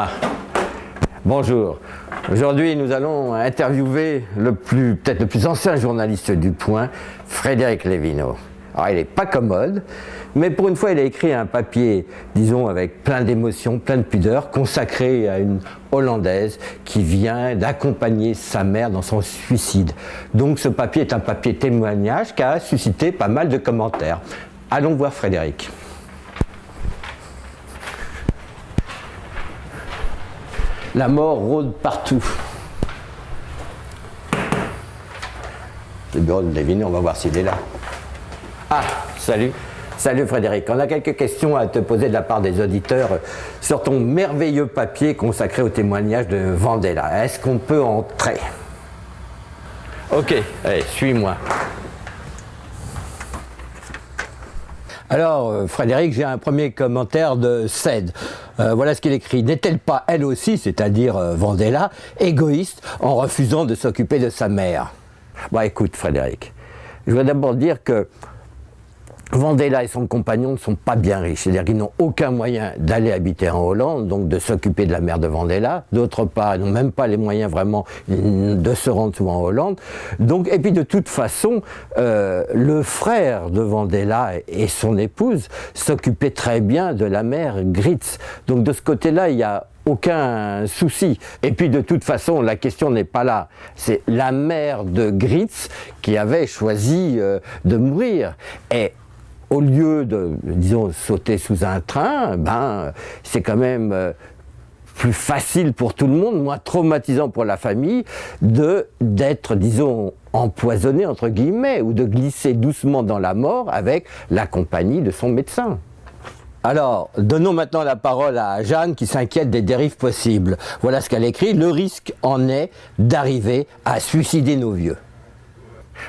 Ah, bonjour. Aujourd'hui, nous allons interviewer peut-être le plus ancien journaliste du Point, Frédéric Lévineau. Alors, il n'est pas commode, mais pour une fois, il a écrit un papier, disons, avec plein d'émotions, plein de pudeur, consacré à une Hollandaise qui vient d'accompagner sa mère dans son suicide. Donc, ce papier est un papier témoignage qui a suscité pas mal de commentaires. Allons voir Frédéric. La mort rôde partout. Le bureau de Lévineau, on va voir s'il est là. Ah, salut. Salut Frédéric. On a quelques questions à te poser de la part des auditeurs sur ton merveilleux papier consacré au témoignage de Vandella. Est-ce qu'on peut entrer? Ok, allez, suis-moi. Alors, Frédéric, j'ai un premier commentaire de Ced. Voilà ce qu'il écrit. N'est-elle pas, elle aussi, c'est-à-dire Vandella, égoïste en refusant de s'occuper de sa mère? Bon, écoute, Frédéric, je veux d'abord dire que Vandella et son compagnon ne sont pas bien riches, c'est-à-dire qu'ils n'ont aucun moyen d'aller habiter en Hollande, donc de s'occuper de la mère de Vandella. D'autre part, ils n'ont même pas les moyens vraiment de se rendre souvent en Hollande. Donc, et puis de toute façon, le frère de Vandella et son épouse s'occupaient très bien de la mère Gritz. Donc de ce côté-là, il y a aucun souci. Et puis de toute façon, la question n'est pas là. C'est la mère de Gritz qui avait choisi de mourir. Et au lieu de, disons, sauter sous un train, c'est quand même plus facile pour tout le monde, moins traumatisant pour la famille, d'être, disons, empoisonné, entre guillemets, ou de glisser doucement dans la mort avec la compagnie de son médecin. Alors, donnons maintenant la parole à Jeanne qui s'inquiète des dérives possibles. Voilà ce qu'elle écrit. Le risque en est d'arriver à suicider nos vieux.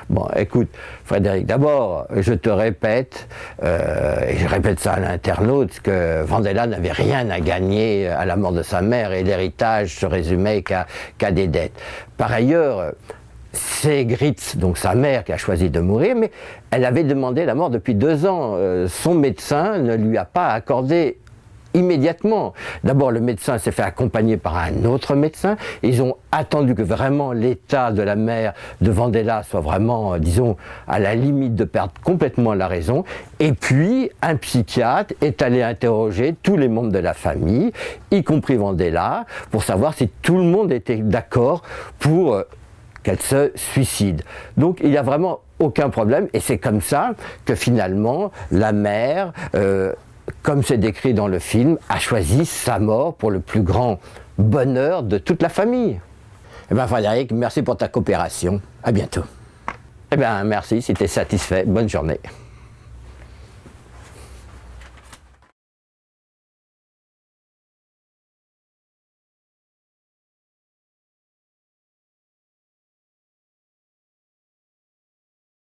Bon, écoute, Frédéric, d'abord, je te répète, et je répète ça à l'internaute, que Vandella n'avait rien à gagner à la mort de sa mère et l'héritage se résumait qu'à des dettes. Par ailleurs, c'est Gritz, donc sa mère, qui a choisi de mourir, mais elle avait demandé la mort depuis 2 ans. Son médecin ne lui a pas accordé immédiatement. D'abord, le médecin s'est fait accompagner par un autre médecin. Ils ont attendu que vraiment l'état de la mère de Vandella soit vraiment, disons, à la limite de perdre complètement la raison. Et puis, un psychiatre est allé interroger tous les membres de la famille, y compris Vandella, pour savoir si tout le monde était d'accord pour qu'elle se suicide. Donc, il n'y a vraiment aucun problème. Et c'est comme ça que finalement, la mère, comme c'est décrit dans le film, a choisi sa mort pour le plus grand bonheur de toute la famille. Eh bien, Frédéric, merci pour ta coopération. À bientôt. Eh bien, merci, si tu es satisfait. Bonne journée.